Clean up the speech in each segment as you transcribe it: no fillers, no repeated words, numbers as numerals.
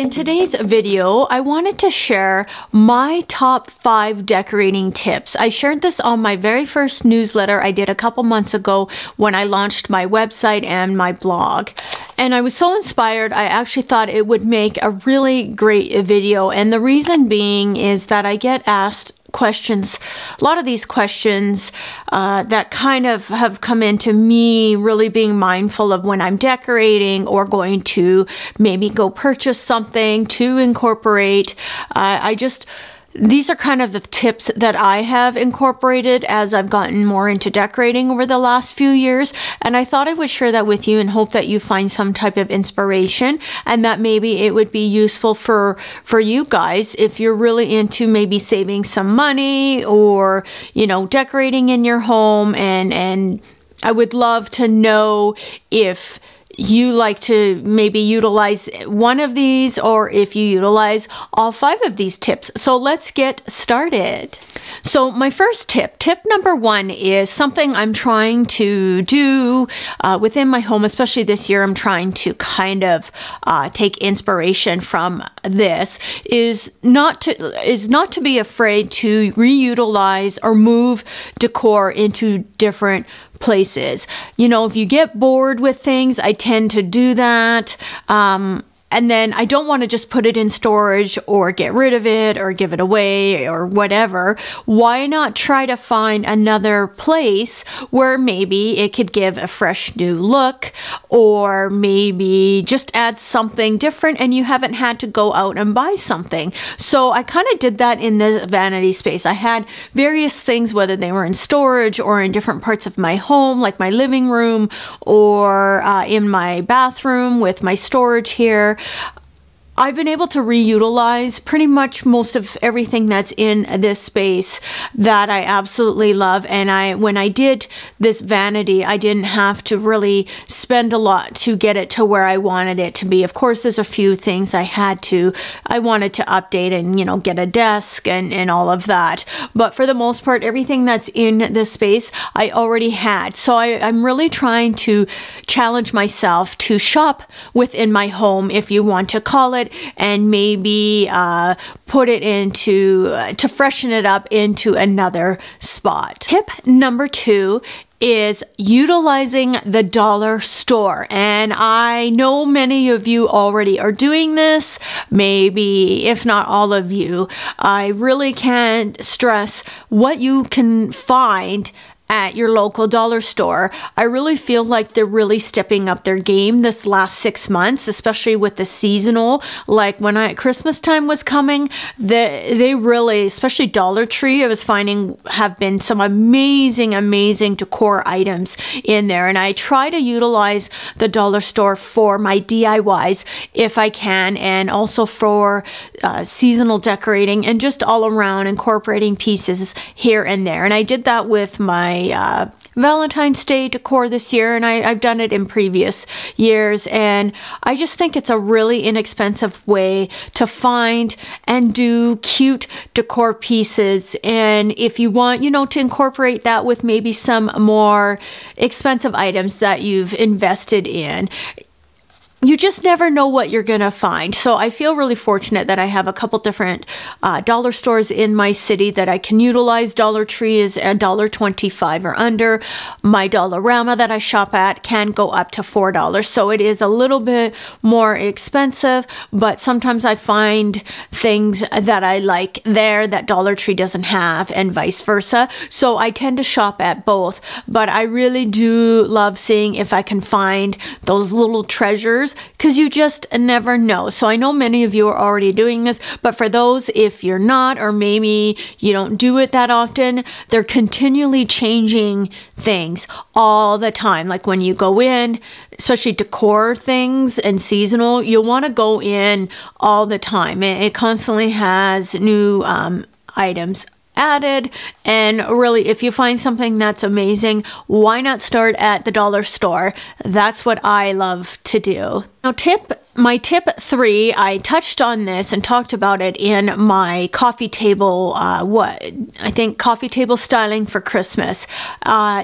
in today's video, I wanted to share my top 5 decorating tips. I shared this on my very first newsletter I did a couple months ago when I launched my website and my blog. And I was so inspired, I actually thought it would make a really great video. And the reason being is that I get asked questions, a lot of these questions that kind of have come into me really being mindful of when I'm decorating or going to maybe go purchase something to incorporate. These are kind of the tips that I have incorporated as I've gotten more into decorating over the last few years. And I thought I would share that with you and hope that you find some type of inspiration and that maybe it would be useful for you guys if you're really into maybe saving some money or, you know, decorating in your home. And I would love to know if you like to maybe utilize one of these or if you utilize all 5 of these tips. So let's get started. So my first tip number 1 is something I'm trying to do within my home, especially this year. I'm trying to kind of take inspiration from this is not to be afraid to reutilize or move decor into different places. You know, if you get bored with things, I tend to do that. And then I don't want to just put it in storage or get rid of it or give it away or whatever. Why not try to find another place where maybe it could give a fresh new look or maybe just add something different and you haven't had to go out and buy something. So I kind of did that in this vanity space. I had various things, whether they were in storage or in different parts of my home, like my living room or in my bathroom with my storage here. I've been able to reutilize pretty much most of everything that's in this space that I absolutely love. And when I did this vanity, I didn't have to really spend a lot to get it to where I wanted it to be. Of course, there's a few things I wanted to update and, you know, get a desk and all of that. But for the most part, everything that's in this space, I already had. So I'm really trying to challenge myself to shop within my home, if you want to call it, and maybe put it into, to freshen it up into another spot. Tip number 2 is utilizing the dollar store. And I know many of you already are doing this, maybe if not all of you. I really can't stress what you can find at your local dollar store. I really feel like they're really stepping up their game this last 6 months, especially with the seasonal. Like when Christmas time was coming, they really, especially Dollar Tree, I was finding have been some amazing decor items in there. And I try to utilize the dollar store for my DIYs if I can, and also for seasonal decorating and just all around incorporating pieces here and there. And I did that with my Valentine's Day decor this year, and I've done it in previous years, and I just think it's a really inexpensive way to find and do cute decor pieces. And if you want, you know, to incorporate that with maybe some more expensive items that you've invested in, you just never know what you're gonna find. So I feel really fortunate that I have a couple different dollar stores in my city that I can utilize. Dollar Tree is $1.25 or under. My Dollarama that I shop at can go up to $4. So it is a little bit more expensive, but sometimes I find things that I like there that Dollar Tree doesn't have, and vice versa. So I tend to shop at both, but I really do love seeing if I can find those little treasures, because you just never know. So I know many of you are already doing this, but for those, if you're not, or maybe you don't do it that often, they're continually changing things all the time. Like when you go in, especially decor things and seasonal, you'll want to go in all the time. It constantly has new items added, and really, if you find something that's amazing, why not start at the dollar store? That's what I love to do. Now my tip 3, I touched on this and talked about it in my coffee table, coffee table styling for Christmas,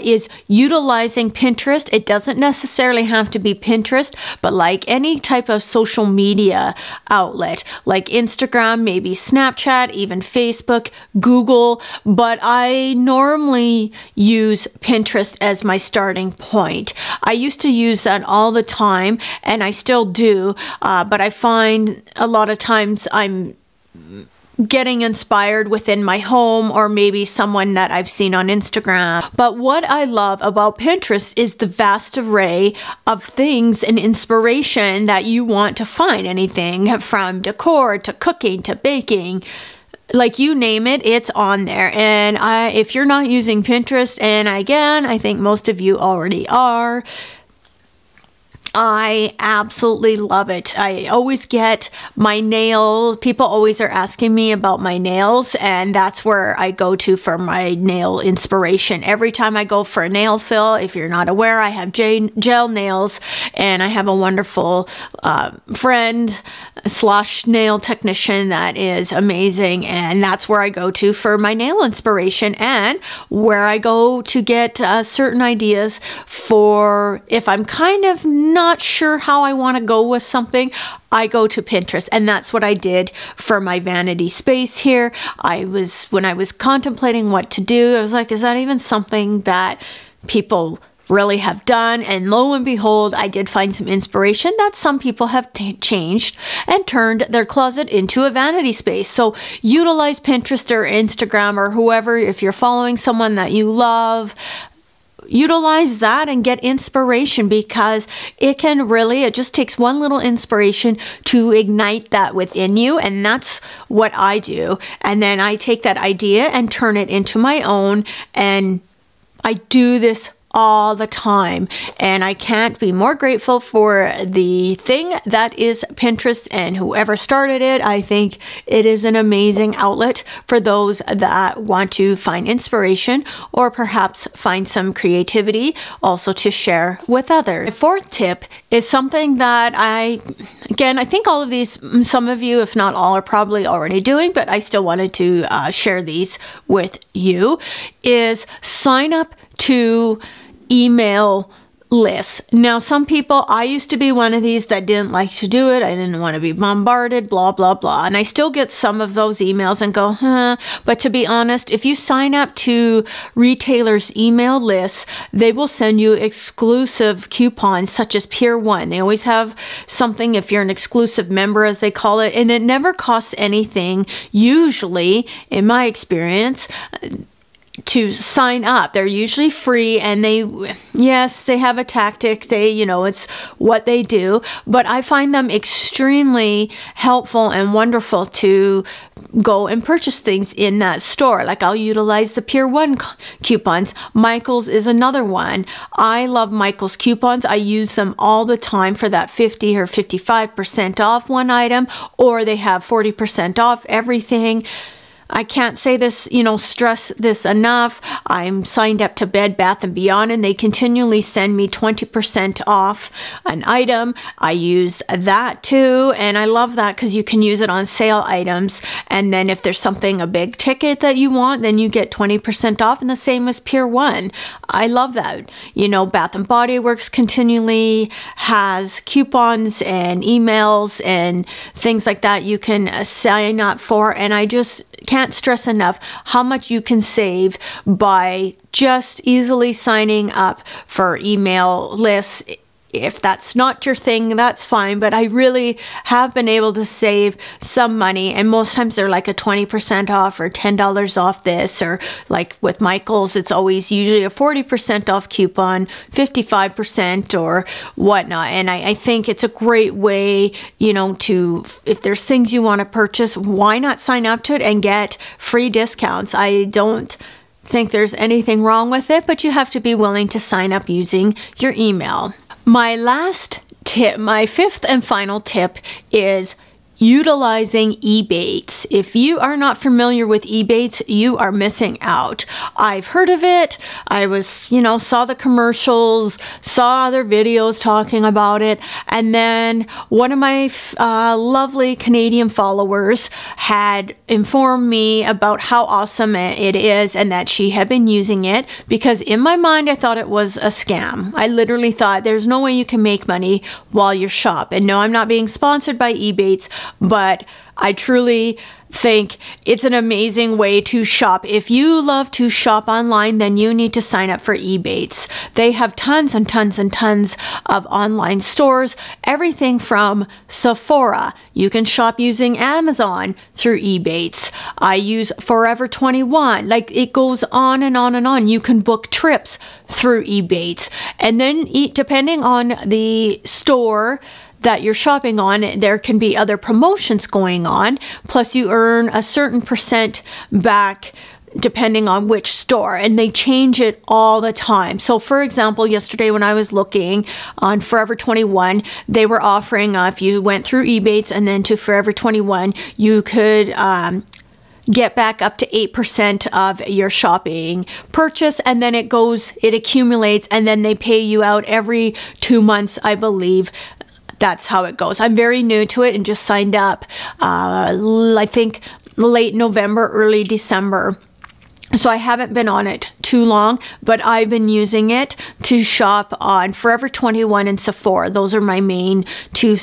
is utilizing Pinterest. It doesn't necessarily have to be Pinterest, but like any type of social media outlet, like Instagram, maybe Snapchat, even Facebook, Google, but I normally use Pinterest as my starting point. I used to use that all the time, and I still do. But I find a lot of times I'm getting inspired within my home or maybe someone that I've seen on Instagram. But what I love about Pinterest is the vast array of things and inspiration that you want to find. Anything from decor to cooking to baking. Like you name it, it's on there. And if you're not using Pinterest, and again, I think most of you already are, I absolutely love it. I always get my people always are asking me about my nails, and that's where I go to for my nail inspiration. Every time I go for a nail fill, if you're not aware, I have gel nails, and I have a wonderful friend / nail technician that is amazing, and that's where I go to for my nail inspiration, and where I go to get certain ideas for if I'm kind of not sure how I want to go with something, I go to Pinterest. And that's what I did for my vanity space here. When I was contemplating what to do, I was like, is that even something that people really have done? And lo and behold, I did find some inspiration that some people have changed and turned their closet into a vanity space. So utilize Pinterest or Instagram or whoever, if you're following someone that you love, utilize that and get inspiration, because it just takes one little inspiration to ignite that within you. And that's what I do. And then I take that idea and turn it into my own. And I do this all the time, and I can't be more grateful for the thing that is Pinterest and whoever started it. I think it is an amazing outlet for those that want to find inspiration or perhaps find some creativity also to share with others. My 4th tip is something that I think all of these, some of you, if not all, are probably already doing, but I still wanted to share these with you, is sign up to email lists. Now, some people, I used to be one of these that didn't like to do it. I didn't want to be bombarded, blah, blah, blah. And I still get some of those emails and go, But to be honest, if you sign up to retailers' email lists, they will send you exclusive coupons such as Pier 1. They always have something if you're an exclusive member, as they call it, and it never costs anything, usually, in my experience, to sign up. They're usually free, and they have a tactic. It's what they do, but I find them extremely helpful and wonderful to go and purchase things in that store. Like I'll utilize the Pier 1 coupons. Michael's is another one. I love Michael's coupons. I use them all the time for that 50 or 55% off one item, or they have 40% off everything. I can't say this, stress this enough. I'm signed up to Bed Bath & Beyond, and they continually send me 20% off an item. I use that too, and I love that because you can use it on sale items. And then if there's something, a big ticket that you want, then you get 20% off, and the same as Pier 1. I love that. Bath & Body Works continually has coupons and emails and things like that you can sign up for, and I just can't stress enough how much you can save by just easily signing up for email lists. If that's not your thing, that's fine, but I really have been able to save some money, and most times they're like a 20% off or $10 off this, or like with Michael's, it's always usually a 40% off coupon, 55% or whatnot. And I think it's a great way, if there's things you want to purchase, why not sign up to it and get free discounts? I don't think there's anything wrong with it, but you have to be willing to sign up using your email. My last tip, my 5th and final tip, is utilizing Ebates. If you are not familiar with Ebates, you are missing out. I've heard of it. I was, saw the commercials, saw other videos talking about it, and then one of my lovely Canadian followers had informed me about how awesome it is and that she had been using it, because in my mind I thought it was a scam. I literally thought there's no way you can make money while you shop. And no, I'm not being sponsored by Ebates, but I truly think it's an amazing way to shop. If you love to shop online, then you need to sign up for Ebates. They have tons and tons and tons of online stores, everything from Sephora. You can shop using Amazon through Ebates. I use Forever 21. Like, it goes on and on and on. You can book trips through Ebates. And then depending on the store that you're shopping on, there can be other promotions going on, plus you earn a certain percent back depending on which store, and they change it all the time. So for example, yesterday when I was looking on Forever 21, they were offering, if you went through Ebates and then to Forever 21, you could get back up to 8% of your shopping purchase, and then it accumulates, and then they pay you out every 2 months, I believe. That's how it goes. I'm very new to it and just signed up, I think late November, early December. So I haven't been on it too long, but I've been using it to shop on Forever 21 and Sephora. Those are my main two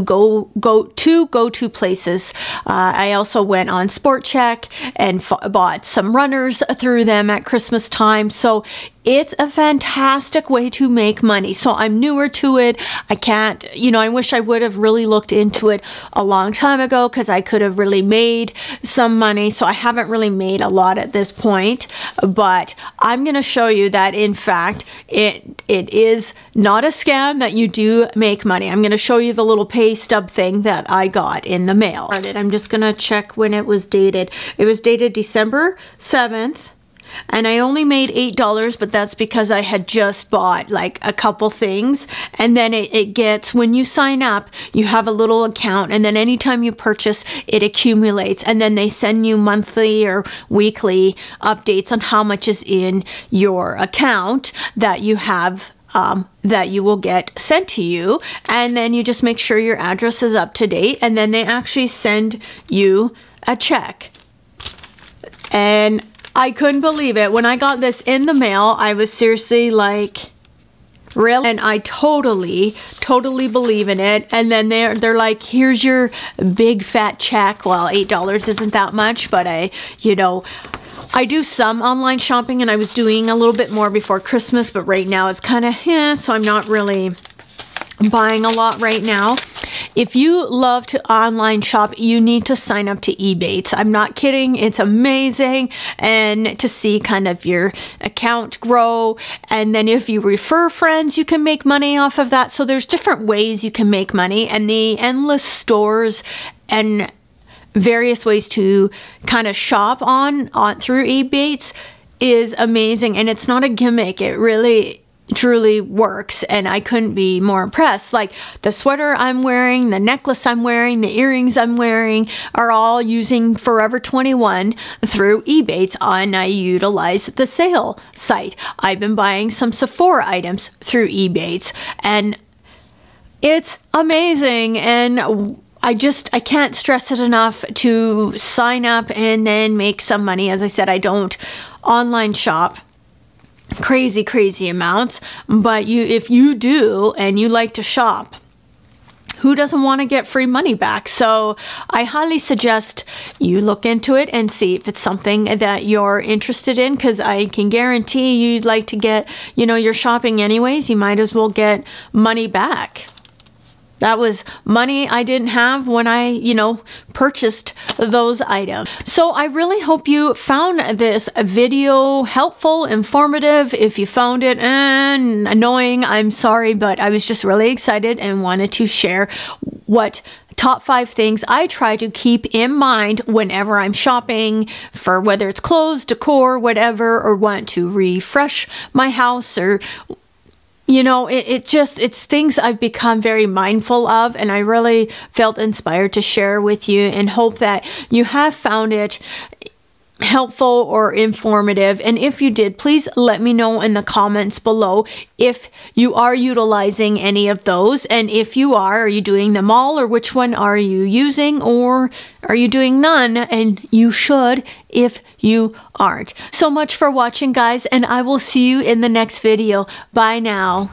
go-to places. I also went on Chek and bought some runners through them at Christmas time. So it's a fantastic way to make money. So I'm newer to it. I can't, I wish I would have really looked into it a long time ago, because I could have really made some money. So I haven't really made a lot at this point, but I'm going to show you that in fact, it is not a scam, that you do make money. I'm going to show you the little pay stub thing that I got in the mail. I'm just going to check when it was dated. It was dated December 7th. And I only made $8, but that's because I had just bought like a couple things. And then it gets, when you sign up, you have a little account, and then anytime you purchase, it accumulates. And then they send you monthly or weekly updates on how much is in your account that you have, that you will get sent to you. And then you just make sure your address is up to date, and then they actually send you a check. And I couldn't believe it. When I got this in the mail, I was seriously like, really? And I totally believe in it. And then they're like, here's your big fat check. Well, $8 isn't that much, but I do some online shopping, and I was doing a little bit more before Christmas, but right now it's kind of, so I'm not really buying a lot right now. If you love to online shop, you need to sign up to Ebates. I'm not kidding. It's amazing. And to see kind of your account grow. And then if you refer friends, you can make money off of that. So there's different ways you can make money, and the endless stores and various ways to kind of shop on through Ebates is amazing. And it's not a gimmick. It really truly works, and I couldn't be more impressed. Like the sweater I'm wearing, the necklace I'm wearing, the earrings I'm wearing are all using Forever 21 through Ebates, and I utilize the sale site. I've been buying some Sephora items through Ebates, and it's amazing. And I can't stress it enough to sign up and then make some money. As I said, I don't online shop crazy amounts, but if you do and you like to shop, who doesn't want to get free money back? So I highly suggest you look into it and see if it's something that you're interested in, because I can guarantee you'd like to get, you're shopping anyways, you might as well get money back. That was money I didn't have when I, purchased those items. So I really hope you found this video helpful, informative. If you found it annoying, I'm sorry, but I was just really excited and wanted to share what top 5 things I try to keep in mind whenever I'm shopping for, whether it's clothes, decor, whatever, or want to refresh my house or You know, it's things I've become very mindful of, and I really felt inspired to share with you and hope that you have found it helpful or informative. And if you did, please let me know in the comments below if you are utilizing any of those, and if you are you doing them all, or which one are you using, or are you doing none? And you should if you aren't. So much for watching, guys, and I will see you in the next video. Bye now.